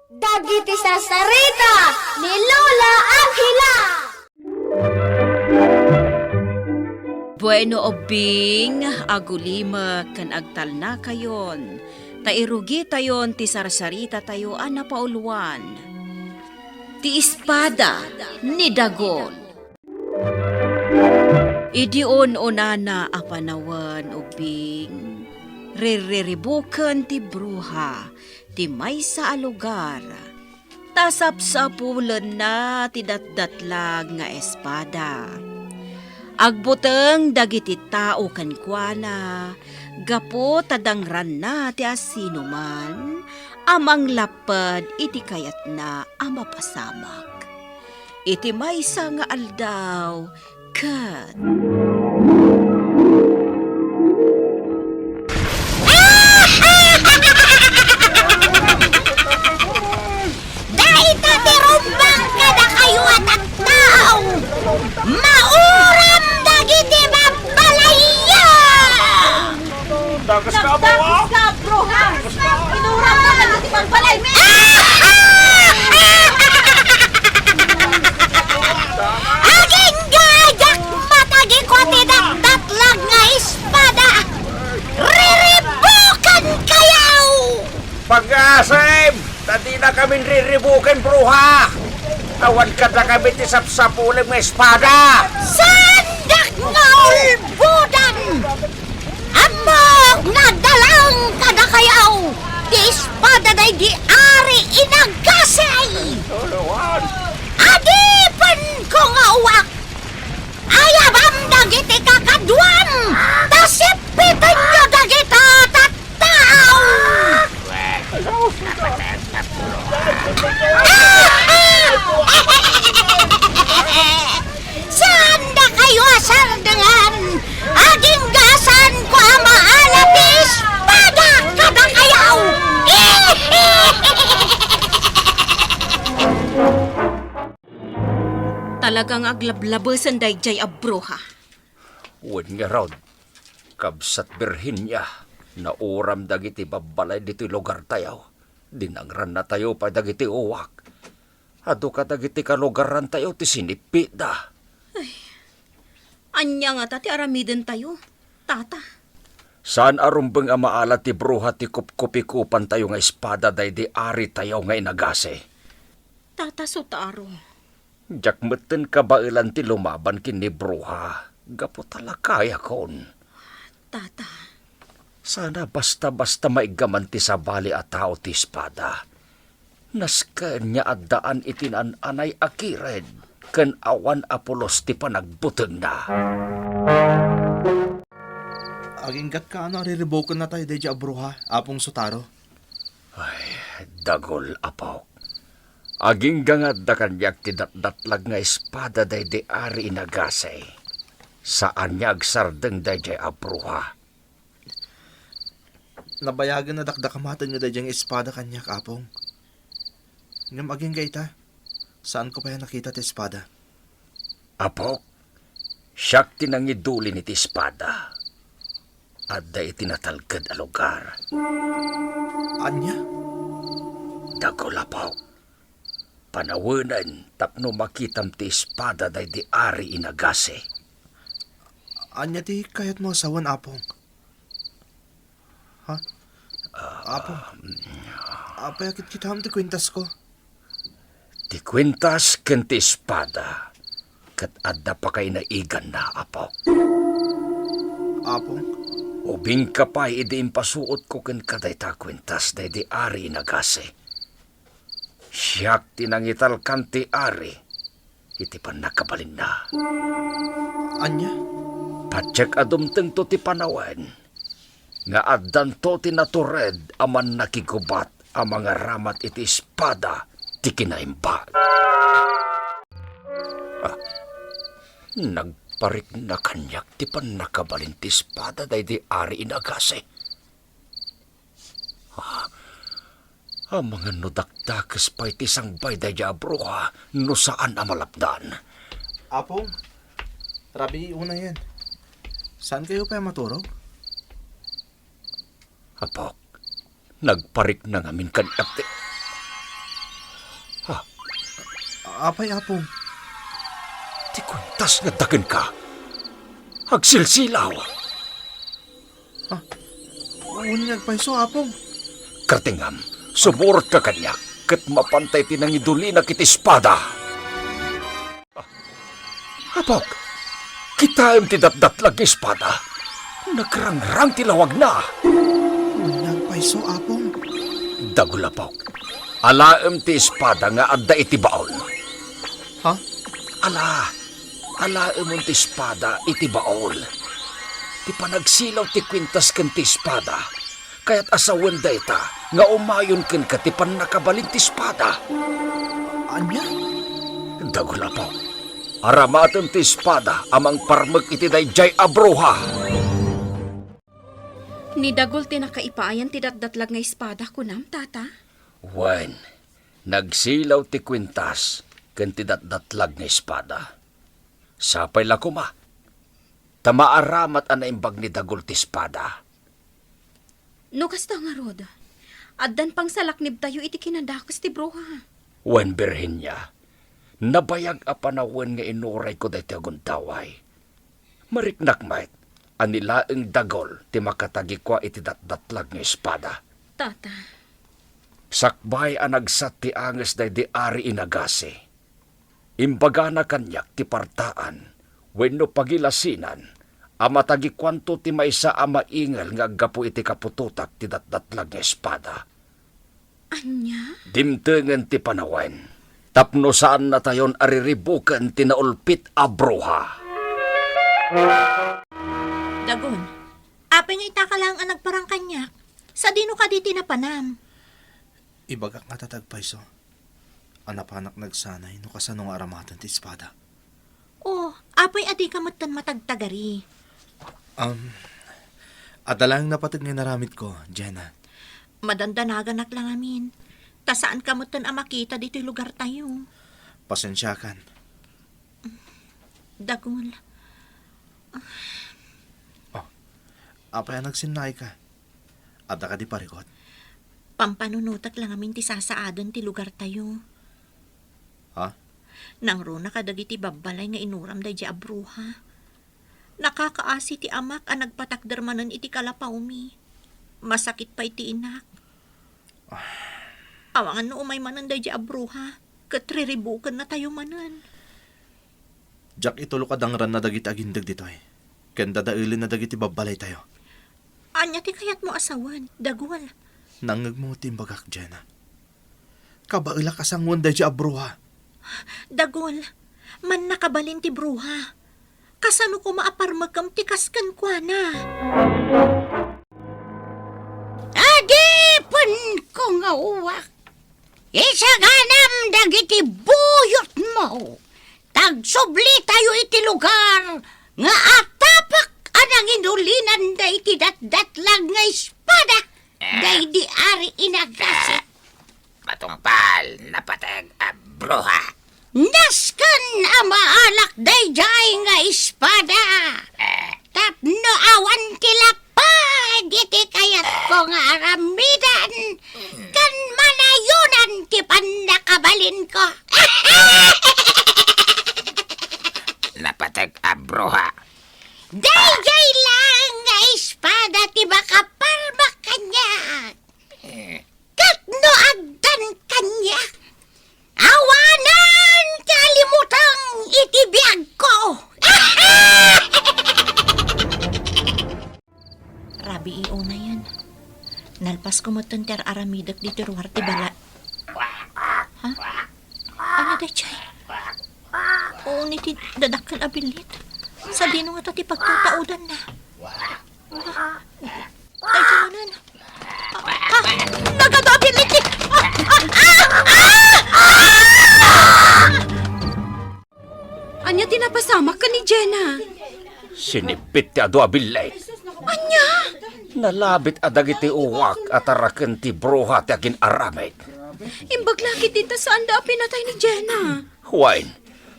Dagiti sasarita ni Lola Angela. Bueno obing, agulima kan agtal na kayon. Tairugi tayon ti sarsarita tayo ana pauluan. Ti espada ni Dagol. Idion onana apanawan ubing. Ririribukan ti bruha ti may sa lugar. Tasap-sapulan na ti datdatlag nga espada. Agbuteng dagiti tao kankwana, gapo tadangran na ti asinuman, amang lapad iti kayat na amapasamak. Iti maysa nga aldaw, kat. Daita ti rumbang kada kayo at tao. Mauram dagiti babalaya. Dagas ka ba? bro, ha? Inuram ka dagiti babalay, me. Aging gagak matagi ko ti datdatlag nga espada. Riribukan kayaw. Pag-asim! Tadi na kami riribukin, bruha! Awan ka na kami ti sapsapuling may espada! Sandak nga ulbudan! Amok na dalang kada kayaw! Di espada day di ari inagasay! Adipan ko nga uwak! Ayabam dagiti kakadwan! Tasipitan nyo dagita tattao! Saan na kayo asaldangan? Aging gasan ko ang maalapis pada kada kayaw! Talagang aglablabasan dayjay abroha. Uwan nga raw, kabsat Virginia, na uram dagiti babalay dito lugar tayo. Dinangran na tayo pa dagiti uwak. Ado ka dagiti kalugaran tayo ti sinipi da. Anya nga tati aramiden tayo, tata. Saan arumbeng ang maalat ti bruha ti kupkupikupan tayo nga espada day di ari tayo nga inagase? Tata sutaro. Jak meten kabailan ti lumaban kini bruha. Gapo talakaya kon. Tata. Sana basta-basta maigaman ti sabali at tao ti espada. Nasken niya at daan itinan anay akired. Ken awan apulos ti panagbuteng na. Aging gat ka ano, riribokan na tayo deja abruha, apong sutaro. Ay, dagol apaw. Aging gangad da kanyak ti datdatlag nga espada day di ari inagase. Saan niya agsardeng day di abruha. Nabayagan na dakdakamatan nyo deja yung espada kanyak, apong. Ngam aging gaita, saan ko pa yan nakita ti espada? Apaw, siyak tinangiduli ni ti espada. At da itinatalgad a lugar. Anya? Dagol apaw. Panawanan tapno makitam ti espada day di ari inagase. Anya ti kayat mo asawan, apong? Ha? Apong? Apayakit kita ti kwintas ko. Ti kwintas ken ti espada. Kat adda pa kay naigan na apaw. Apong? Ubing kapay idi impasuot ko ken kaday ta kwintas day di ari inagase. Siyak tinangital kan ti ari. Iti pan nakabalin na. Anya? Patsek adumteng to ti panawan. Nga addan to ti natured aman nakigubat ang mga ramat iti espada ti kinaimbag. Nagparik na kanyak ti pan nakabalin ti espada day di ari inagase. Ang mga nudakdakas pa iti sangbay day di abruha no saan amalapdan. Apong? Rabi, una yan. Saan kayo pa maturog? Apok, nagparik na ngamin kanyak ti... Apay, Apong. Ti kwintas nga dagan ka. Agsilsilaw. Unyag paiso, Apong. Kartingam, sumurot ka kanya. Kat mapantay tinangiduli na kiti espada. Apok, kita ti datdatlag nga espada. Nagrangrang tilawag na. Unyag paiso, Apong. Dagulapok, alaem ti espada nga adda iti baon. Ha? Alaem ti espada iti baol. Ti panagsilaw ti kwintas ken ti espada. Kaya't asawen dayta nga umayon ken ka ti panakabalin ti espada. Anya? Dagulapok, aramaten ti espada amang parmek iti dayjay a bruha. Ni dagol ti nakaipayan ti datdatlag nga espada kunam, tata. Wen, nagsilaw ti kwintas ken ti datdatlag nga espada. Sapay la kuma. Tamaaramat ana imbag ni dagol ti espada. No kasta nga rod. Addan pang salaknib tayo iti kinadakos ti bruha. Wen Birhinya, nabayag a panawin nga inuray ko dahi ti aguntaway. Mariknak mait, anilaeng dagol ti makatagi kwa iti datdatlag nga espada. Tata, Sakbay ang nagsat ti anges dahi di ari inagasi. Imbaga na kanyak ti partaan, wenno pagilasinan, amatagi kwanto ti maysa a maingal nga aggapu iti kapututak ti datdatlag nga espada. anya? Dimtengen ti panawen, tapno saan na tayon ariribuken ti naulpit a bruha. Dagon, apay nga itaka lang ang nagparang kanyak. Sa dino ka di tinapanam. Ibagak nga tatagpaiso. Anapanak nagsanay no kasanong aramatan ti espada. Oh, apay adi ka matagtagari. Adalang napatag nga naramit ko, Jenna. Madandanagan lang amin. Ta saan ka ang makita dito'y lugar tayo? Pasensyakan. Dagon, Apay ang nagsinay ka. Ada ka di parikot. pampanunutak lang amin ti sasaadan ti lugar tayo. Ha? Nang runa kadagiti babbalay nga inuram day di abruha. Nakakaasi ti amak ang nagpatakdermanan iti kalapaw mi. Masakit pa iti inak. Awangan no umay manan day di abruha. Katriribukan na tayo manan. Jack itulo ka dangran na dagiti agindag dito eh. Kanda dailin na dagiti babbalay tayo. Anya ti kayat mo asawan, dagwal. Nangag mo timbagak, Jenna. Kabaila kasangwan da di abruha. Dagol, man nakabalin ti bruha. Kasano ko maaparmagam ti kaskan kwa na. Adipon ko nga uwak. Isaganam dagiti buyot mo. Tagsubli tayo iti lugar nga atapak anang inulinan da iti datdatlag nga espada. Day di ari inagasi. Matungpal na patag a bruha. Naskan ang maalak dayjay nga espada. Tapno awan kilapad iti kayat ko nga aramidan. Kan manayunan ti panakabalin ko. Napatag a bruha. Dayjay lang nga espada ti makaparmak kanya. Katno agdan kanya. Awanan kalimutang itibiyag ko. Rabi iyo na yan. Nalpas ko mo ter aramidak di tiruar ti bala. Ha? Ano da chay? Oo ni ti dadakkel abilit. Sa dino nga ti pagtataudan na. Ay, kamanan. Nagado abilit ti. Anya tinapasama ka ni Jenna? Sinipit ti adu abilay. Anya? Nalabit adagiti uwak at araken ti bruha ti agin aramid. Imbag laki dito saan da pinatay ni Jenna? Huwain,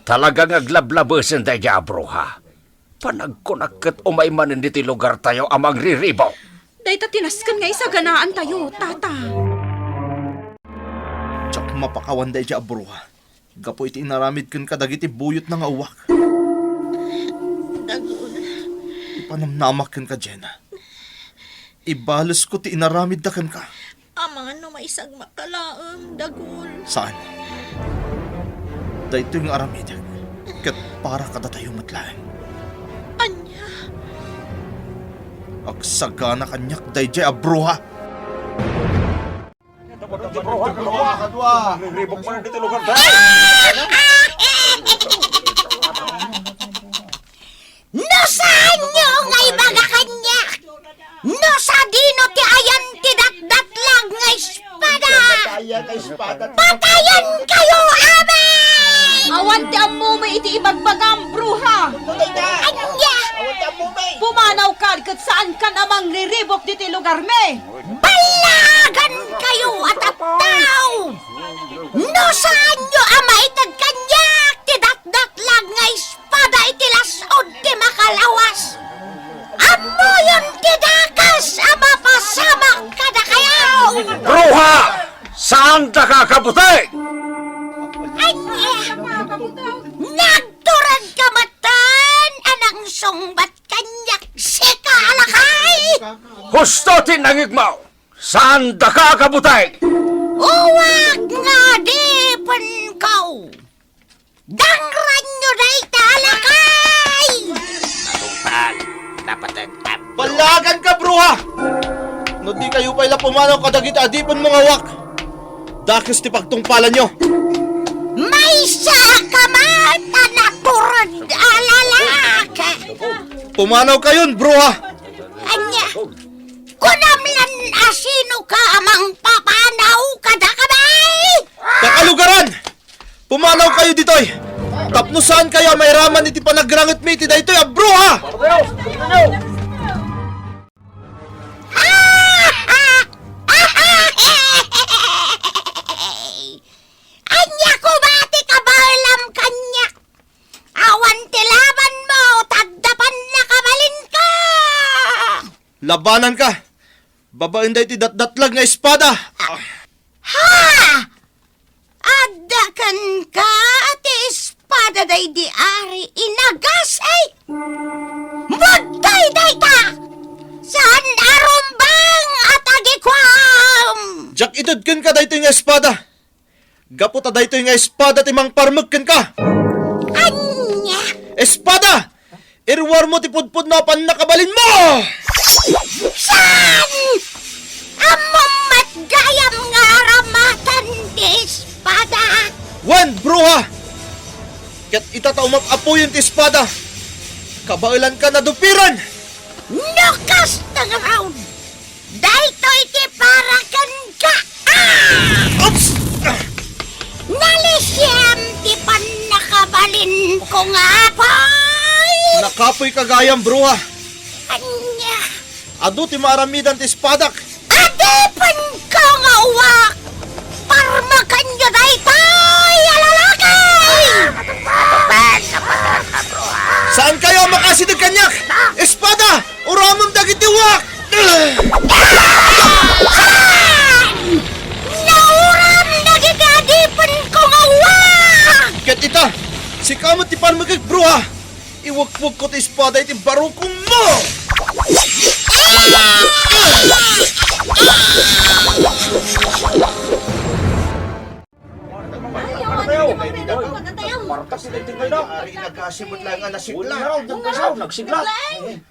talagang aglablabesen dahi di bruha. Panagkunakat umaymanin diti lugar tayo amang riribaw. Day ta tinaskan nga isa ganaan tayo, tata. Jack mapakawan day a bruha. Gapo iti inaramid ken kadagiti buyot na nga uwak. Dagol. Ipanamnamak ken ka, Jenna. Ibalos ko ti inaramid da ken ka. Amang ano maisag makalaang dagol. Saan? Dahito yung aramid. Kat para kada tayo matlaan. Anya. Agsagana kanyak day a bruha. No saan nyo ngay baga kanya? No sa dino ti ayan ti datdat lang nga espada. Patayan kayo, amay! Awan ti ammo may iti ibagbagang bruha. Anya! Pumanaw ka kat saan ka namang riribok diti lugar me. Balagan kayo at ataw! No saan nyo ama itag kanyak ti datdat lang nga espada iti lasod ti makalawas. Amo yun ti dakas ama pasamak kada kayaw! Bruha! Saan da ka kabutay? Anya! Nagturag kamatan anang sungbat kanyak sika alakay! Husto tinangigmaw! Saan da ka kabutay? Uwag nga di kau! Dangran nyo na italakay! Matumpal na patag abruha. Balagan ka, bruha! No di kayo pala pumanaw kadagiti adipan mga wak. Dakis ti pagtungpalan nyo. May sakamata na turad alalaka! Pumanaw kayon, bruha! Anya, kunamlan asino ka amang papanaw kada kabay! Kakalugaran! Pumanaw kayo ditoy! Tapno saan kayo may raman iti panagrangit mi iti daytoy a bruha! Anya ko bati kabalam kanyak! Awan tilaban mo, tagdapan na kabalin ka! Labanan ka! Babaen da iti datdatlag nga espada! Ha! Adakan ka ati espada day di ari inagasay! Mudday day ta! Saan arumbang at agikwam! Jak itudken ka daytoy nga espada! Gapot a daytoy nga espada ti mang parmegken ka! Anya! Espada! Irwar mo ti pudpud na pan nakabalin mo! Saan? Among matgayam nga aramatan di espada! Wan, bruha! Kat itataumak apoyin ti espada! Kabailan ka na dupiran! Nukas ng round! Dahito iti para kan ka! Ah! Oops! Nalisyam ti pan nakabalin ko nga apoy! Nakapoy kagayam, bruha! Anya! Adu ti maaramidan ti espadak! Adipan ko nga uwak! Parmakan nyo daytoy! Alalakay! Matumpal na patag abruha. Saan kayo makasidag kanyak? Espada! Uramam dagiti wak! Nauram na gigadipan ko nga uwak! Kat ita, si kamot ti parmagag, bruha! Iwagpug ko ti espada iti barukong mo! Ari nagasimot lang nga nasigla. Nagsigla.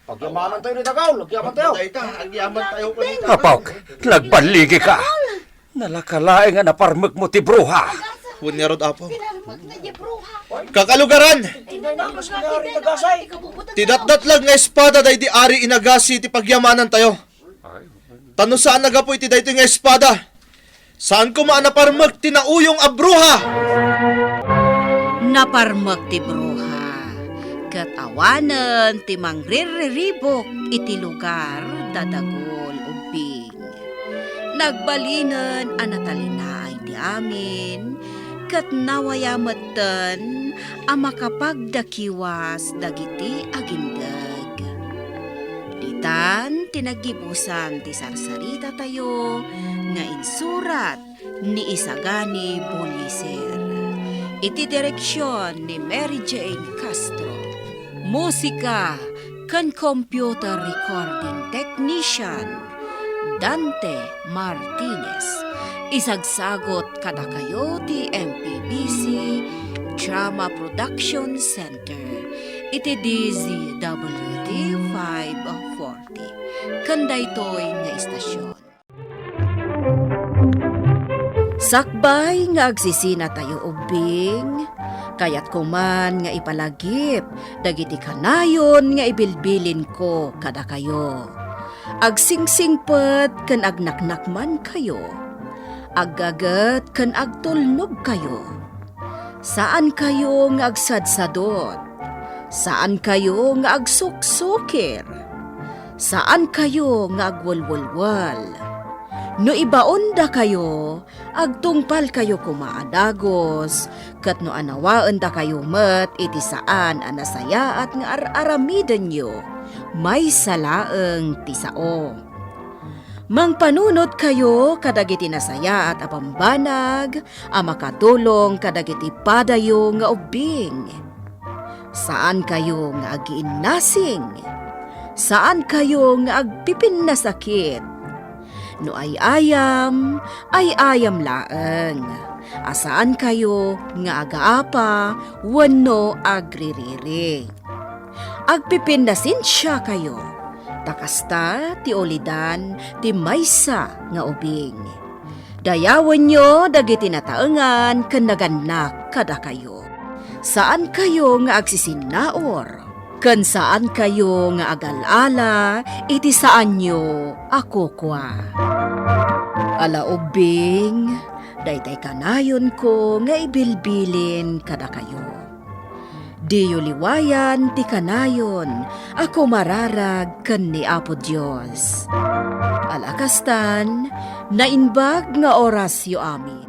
Pagyamanan tayo ni Dagaw, lagyaman tayo. Dayta, agyaman tayo pa dito. Apok, nagbaligi ka. Nalakalaing nga naparmag mo ti bruha. Hunyarod apo. Kakalugaran! Tidatdat lang nga espada day di ari inagasi ti pagyamanan tayo. Tano saan nagapoy ti dayto nga espada? Saan ko maanaparmag tinauyong abruha? Naparmak ti bruha. Kat awanen ti mangriribok iti lugar dadagol ubing. Nagbalinen anatalinaay ti amin. Kat nawayamatan a makapagdakiwas dagiti agindag. Ditan tinagibusan ti sarsarita tayo nga insurat ni Isagani Bulisir. Iti direksyon ni Mary Jane Castro. Musika kan computer recording technician Dante Martinez. Isagsagot kada kayo ti MPBC Drama Production Center. Iti DZWD 540. Kandaytoy nga istasyon. Sakbay nga agsisina tayo ubing, kayat kuman nga ipalagip, dagiti kanayon nga ibilbilin ko kada kayo. Agsingsingpet kan agnaknakman kayo, aggagat kan agtulnog kayo. Saan kayo nga agsadsadot? Saan kayo nga agsuksukir? Saan kayo nga agwalwalwal? No ibaon da kayo, agtungpal kayo kumaadagos, kat no anawaan da kayo met iti saan anasaya at nga aramidan nyo, may salaeng tisao. Mangpanunot kayo kadagiti nasaya at apambanag, amakatulong kadagiti padayo nga ubing. Saan kayo nga agiinnasing? Saan kayo nga agpipin na sakit? No ay ayam laeng. Asaan kayo nga agaapa, wano agririri. Agpipindasin siya kayo. Takasta ti olidan ti maysa nga ubing. Dayawan nyo dagiti nataengan ken naganak kada kayo. Saan kayo nga agsisinaor? Ken saan kayo nga agalala, iti saan nyo ako kwa. Ala ubing, daytay kanayon ko nga ibilbilin kada kayo. Diyo liwayan ti kanayon, ako mararag ken ni Apo Dios. Alakastan, nainbag nga orasyo amin.